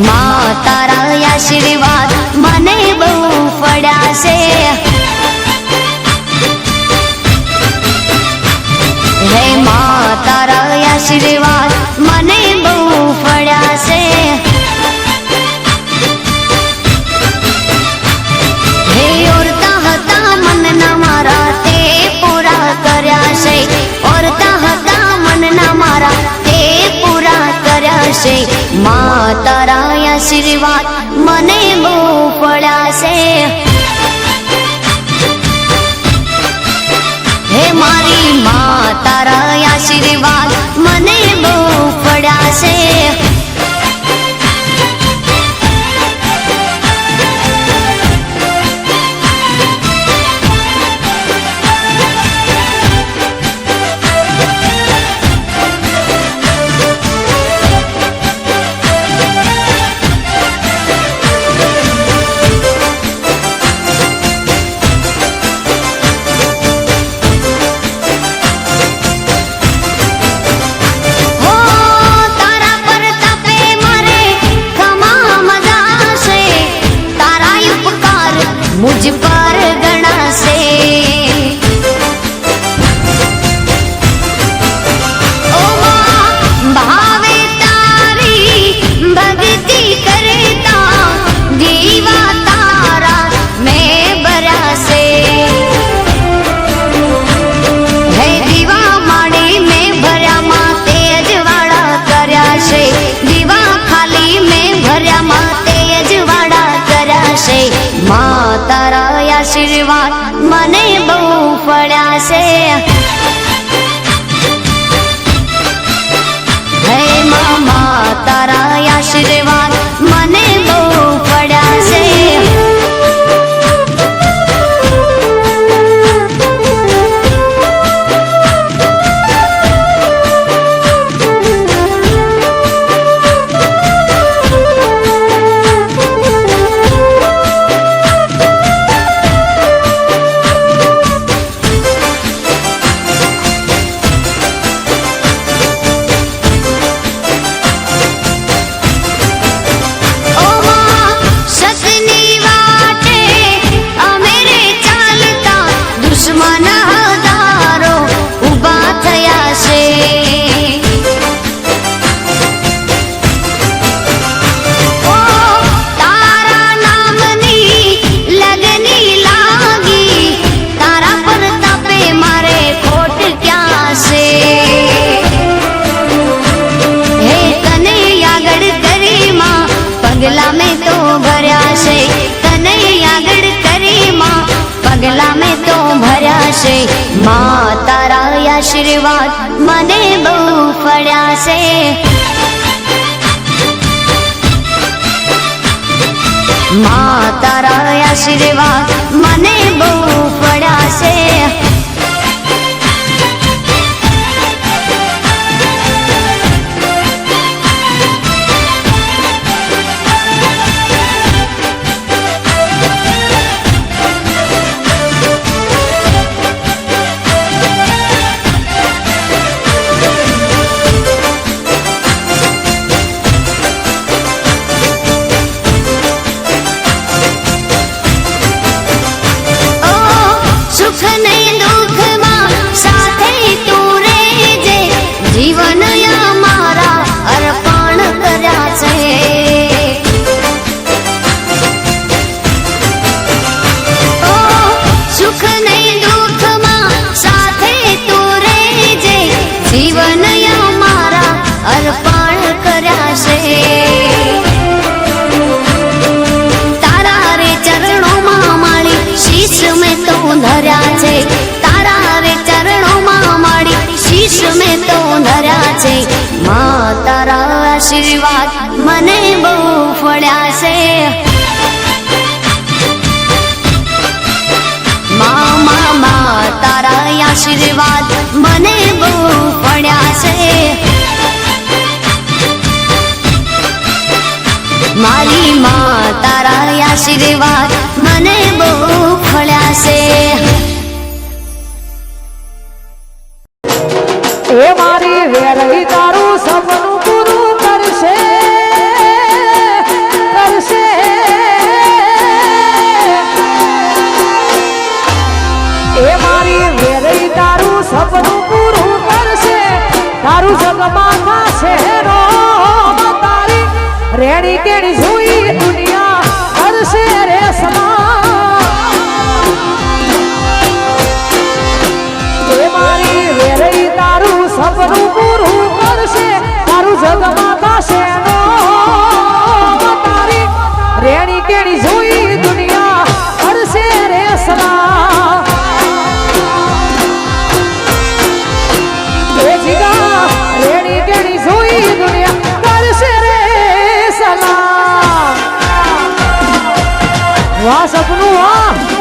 માં તારા આશીર્વાદ મને બહુ પડ્યા છે। હે માં તારા આશીર્વાદ મને બહુ પડ્યા છે। હે ઓરતા હતા મનના મારા તે પૂરા કર્યા છે। ઓરતા હતા મનના મારા તે પૂરા કર્યા છે। માં તારા આશીર્વાદ મને બહુ પડ્યા છે। હે મારી માં તારા આશીર્વાદ મને બહુ પડ્યા છે। मुझ पर गणा से ओ मां भावे तारी भक्ति करता दीवा तारा मैं बरा से। है दीवा माड़ी में भर्या माते अजवाड़ा कर्या छे। दीवा खाली में भर्या माते अजवाड़ा कर्या छे। मां तारा आशीर्वाद मने बहु पड्या छे। हे मामा तारा आशीर्वाद मने बहु पड्या छे। पगला में तो भर्या छे तने आगळ करी मां पगला में तो भर्या छे। मां तारा आशीर्वाद मने बहु पड्या छे। मां तारा आशीर्वाद मने बहु पड्या छे। जीवन मारा अर्पण कर्या छे। ओ सुख नहीं दुख मां साथे तू रेजे। जीवन मारा अर्पण कर्या छे। तारा रे चरणों मां माड़ी शीश में तो धर्या छे। तारा रे चरणों मां माड़ी शीश में तो धर्या छे। मां तारा आशीर्वाद मने बहु पड्या छे। मां तारा आशीर्वाद मने बहु पड्या छे। मारी मां तारा आशीर्वाद मने बहु पड्या छे। ए मारी वेरही तारू सपनु पूरू करशे। રેણી કેણી જોઈ દુનિયા કરશે રે એ મારી વેરઈ તારું સપનું પૂરું કરશે તારું જગમાં થશે તારી રેણી કેણી જોઈ દુનિયા કરશે રે રેણી કેણી જોઈ દુનિયા કરશે રે વાહ સપનું વાહ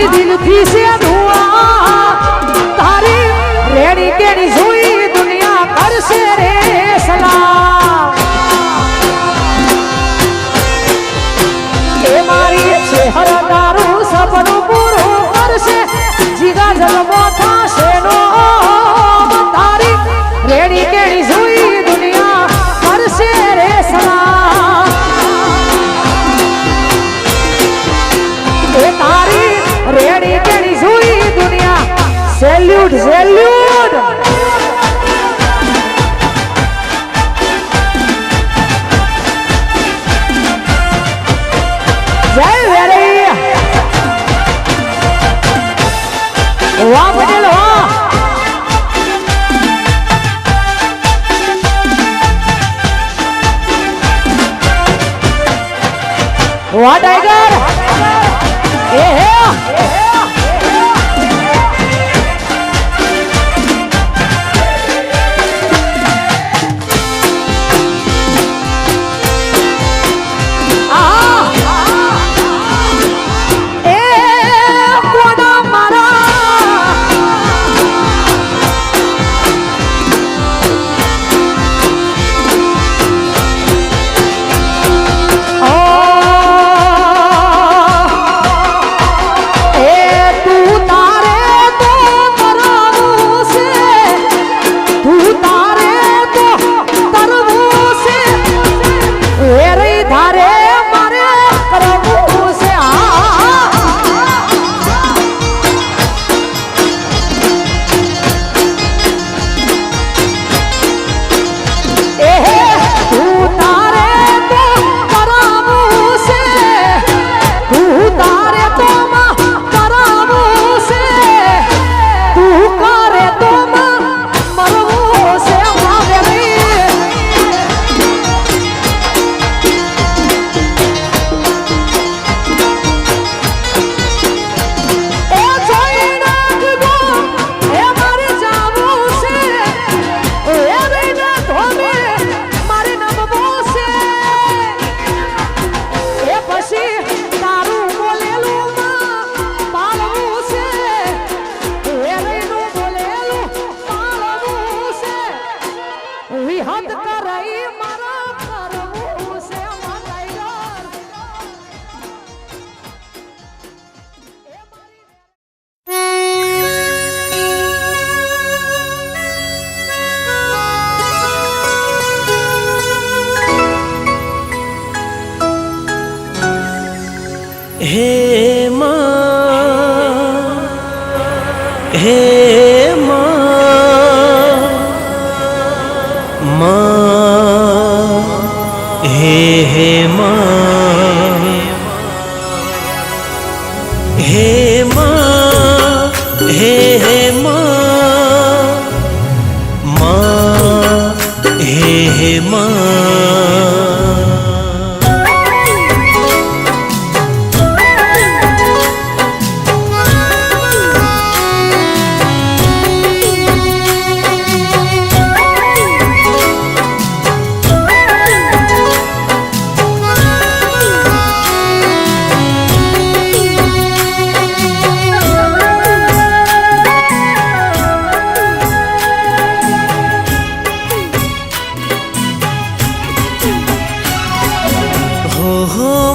દિલથી છે તારી રેણી કેણી જોઈ દુનિયા કરશે રે સલામ એ મારી શહેર તારું સપનું પૂરું કરશે જીગા જન્મો થશે નો તારી રેણી કેણી જોઈ દુનિયા કરશે રે સલામ એ તારી રેડી કેડી જોઈ દુનિયા સેલ્યુટ સેલ્યુટ જય વેરી વાહ પટેલ વાહ વાહ ટાઈગર એ હે हे माँ हे माँ माँ हे माँ हे माँ हे माँ माँ हे माँ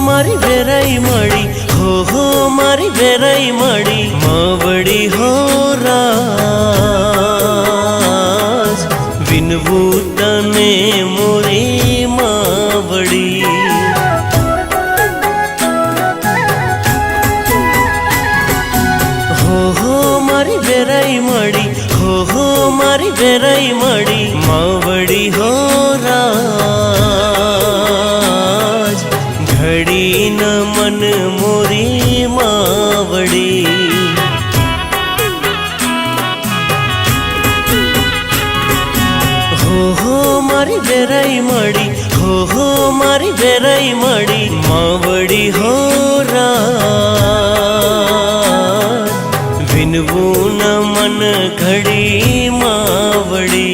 मारी वेराई माड़ी हो मारी वेराई माड़ी मावड़ी हो राज विनवू तने मोरी मावड़ी हो मारी वेराई माड़ी हो मारी वेराई माड़ी मावड़ी हो राज घड़ी न मन मोरी मावड़ी हो मारी वेराई माड़ी हो मारी वेराई माड़ी मावड़ी हो राज विनवू न मन घड़ी मावड़ी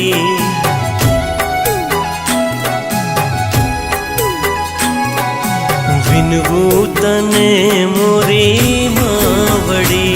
विनवू तने मोरी मावड़ी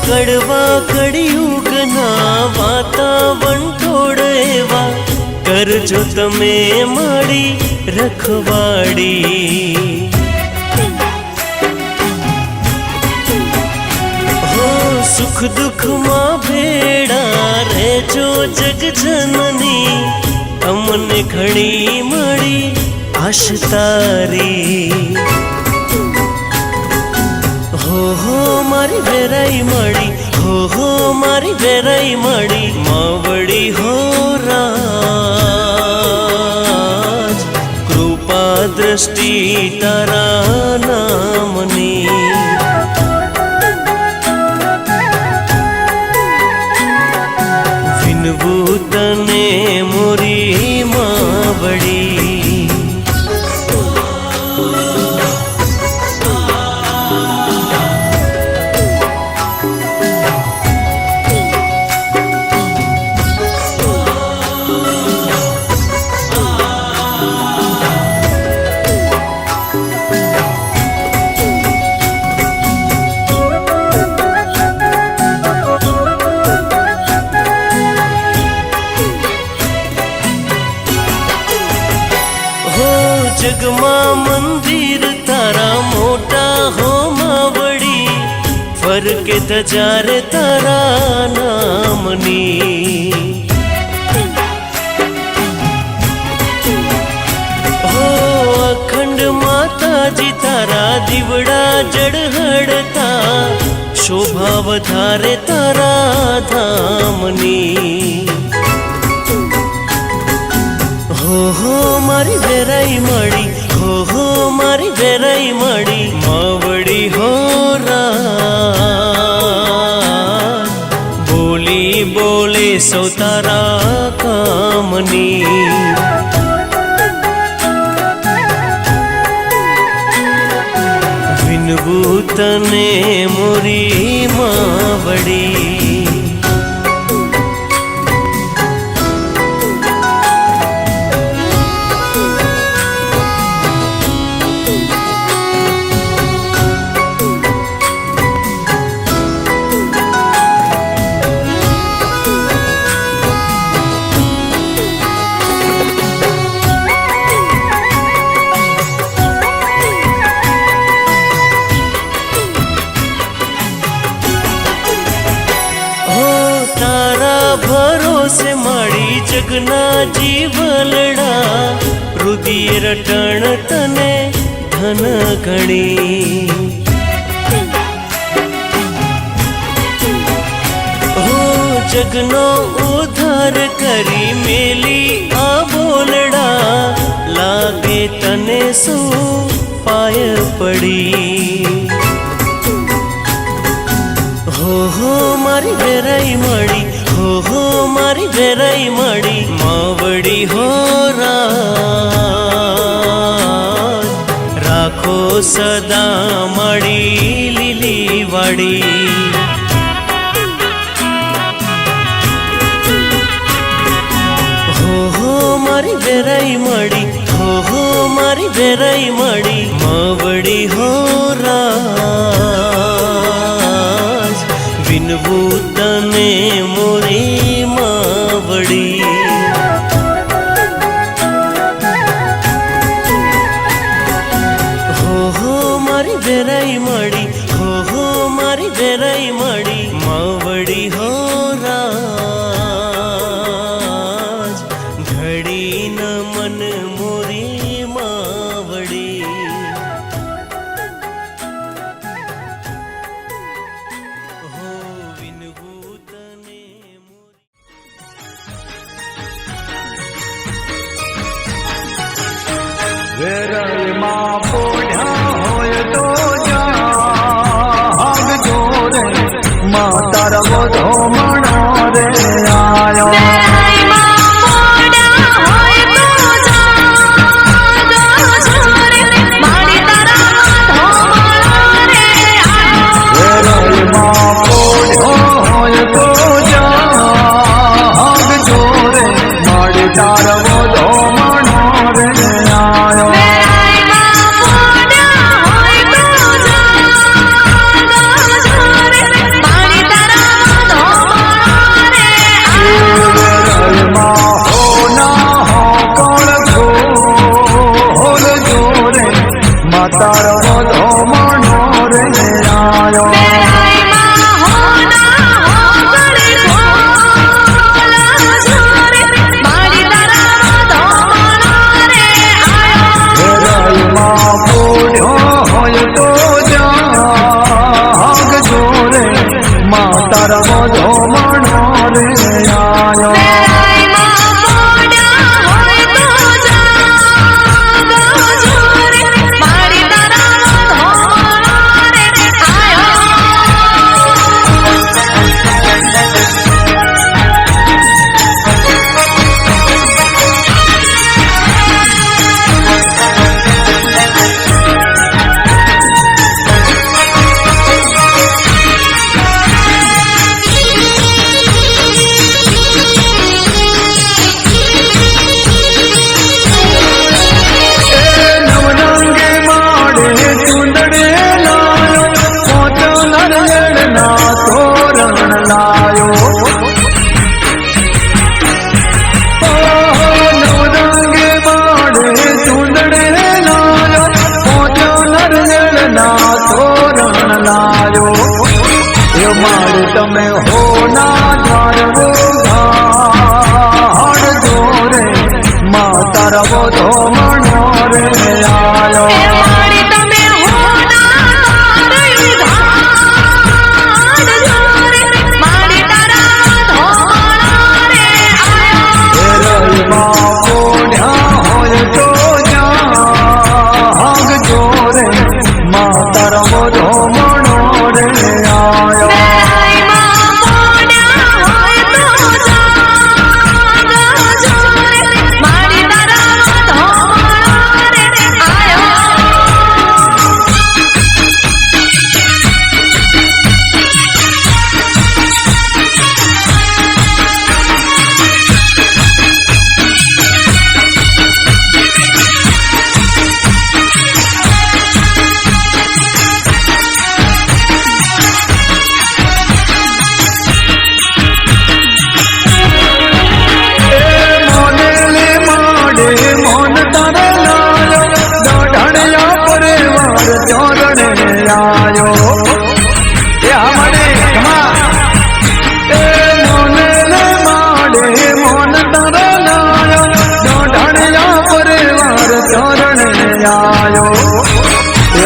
कड़वा कड़ियुग ना वाता वंटोड़ एवा कर जो तमे माड़ी रखवाड़ी हो सुख दुख मां भेड़ा रे जो जग जननी अमने घड़ी माड़ी आश तारी हो मारी वेराई माड़ी हो मारी वेराई माड़ी मावड़ी हो राज कृपा दृष्टि तारा नामनी विनवू तने मोरी मावड़ी जगमा मंदिर तारा मोटा हो मावड़ी फरके तजारे तारा नामनी हो अखंड माता जी तारा दीवड़ा जड़हड़ता शोभा वधारे तारा धामनी हो मारी वेराई माड़ी हो मारी वेराई माड़ी मावड़ी हो राज बोली बोले सो तारा कामनी विनवू तने मोरी मावड़ी જગના જીવલડા રુદિય રટણ તને ધન ગણી હો જગનો ઉદ્ધાર કરી મેલી આ બોલડા લાગે તને શું પાય પડી હો મારી વેરાઈ મળી હો મારી વેરાઈ મળી માવડી હો રાજ રાખો સદા મળી લીલી વાડી હો મારી વેરાઈ મળી હો મારી વેરાઈ મળી માવડી હો રાજ વિનવું તને મોરી માવડી હો મારી વેરાઈ મળી હો મારી વેરાઈ મળી માવડી હો રાજ ઘડી ન મન મોરી માવડી હો વિનવું તને મોરી વેરલમાં પોઢ્યા હોય તો જાગ જોરે માતાર વધો મણો રે આયો વેરલમાં પોઢ્યો હોય તો જાગ જોરે માડી તાર વધો મણો રે આયો તાર વધો મણો રે આયો વેરલમાં પોઢ્યો હોય તો જાગ જોરે તાર વધો મણો રે આયો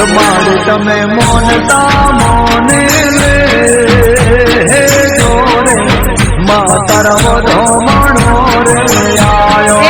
મારી તમે મોનતા મોને લે જોરે માતર વધો મણો રે આયો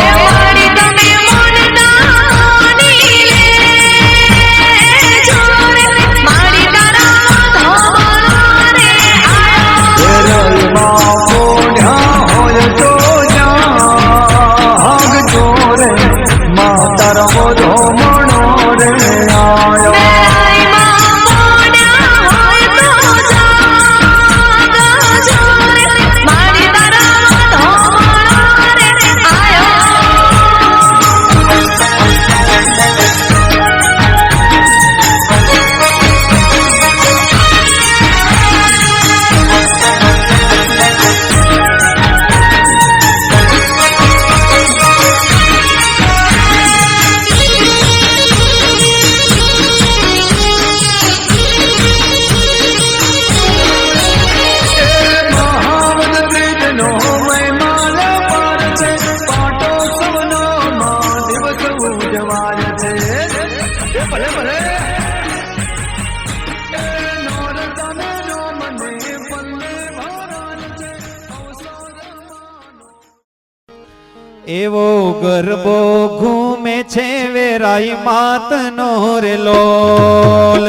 એવો ગરબો ઘૂમે છે વેરાઈ માતનો રે લોલ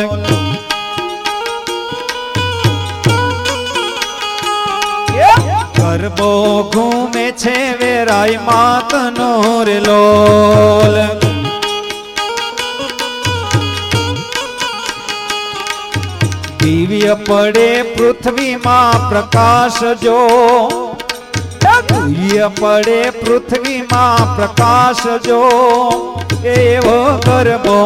ગરબો ઘૂમે છે વેરાઈ માતનો રે લોલ દિવ્ય પડે પૃથ્વીમાં પ્રકાશ જો દિવ્ય પડે પૃથ્વીમાં પ્રકાશ જો એવો ગરબો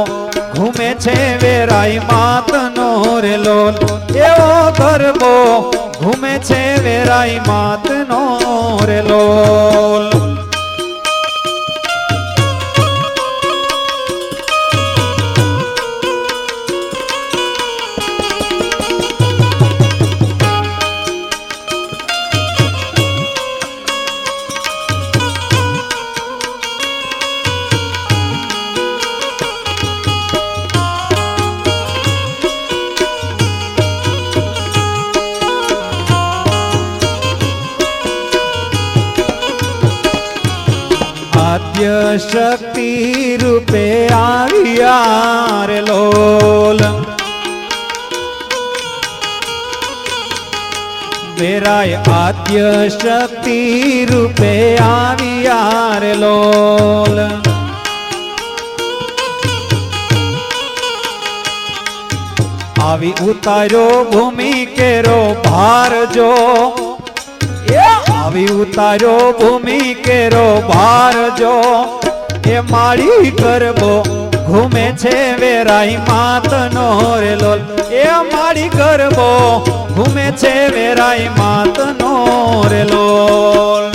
ઘૂમે છે વેરાઈ માતનો રે લોલ એવો ગરબો ઘૂમે છે વેરાઈ માતનો રે લોલ આદ્ય શક્તિ રૂપે આવ્યા રે લોલ વેરાય આદ્ય શક્તિ રૂપે આવ્યા રે લોલ આવી ઉતાર્યો ભૂમિ કેરો ભાર જો આવી ઉતાર્યો ભૂમિ કેરો ભાર જો એ માળી ગરબો ઘૂમે છે વેરાઈ માતનો રે લોલ એ માળી ગરબો ઘૂમે છે વેરાઈ માતનો રે લોલ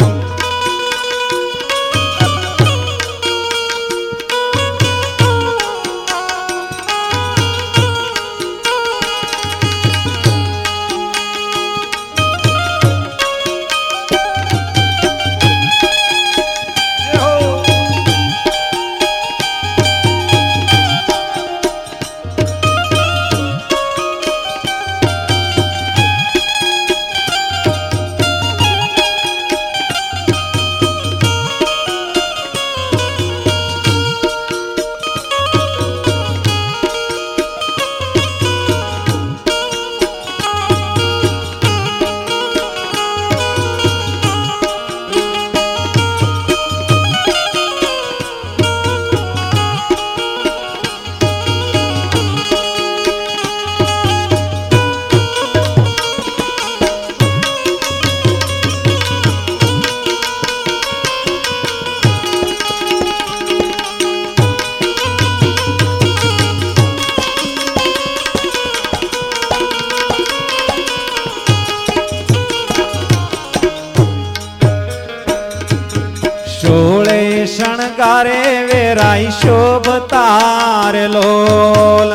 શણગારે વેરાઈ શોભતાર લોલ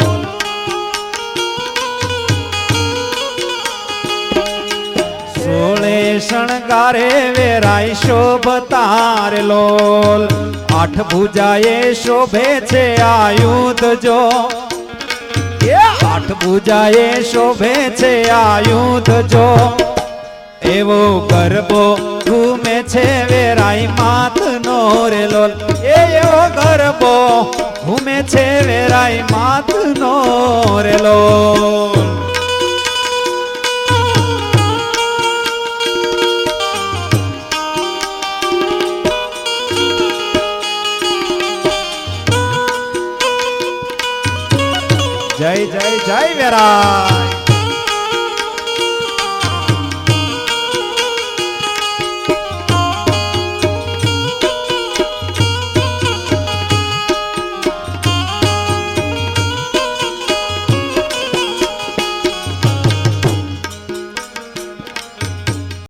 સોળે શણગારે વેરાઈ શોભતાર લોલ આઠ ભુજાએ શોભે છે આયુધ જો પૂજાએ શોભે છે આયુધ જો એવો ગરબો ઘૂમે છે વેરાઈ માતનો રે લોલ એ એવો ગરબો ઘૂમે છે વેરાઈ માતનો રે લોલ જય જય જય વેરાઈ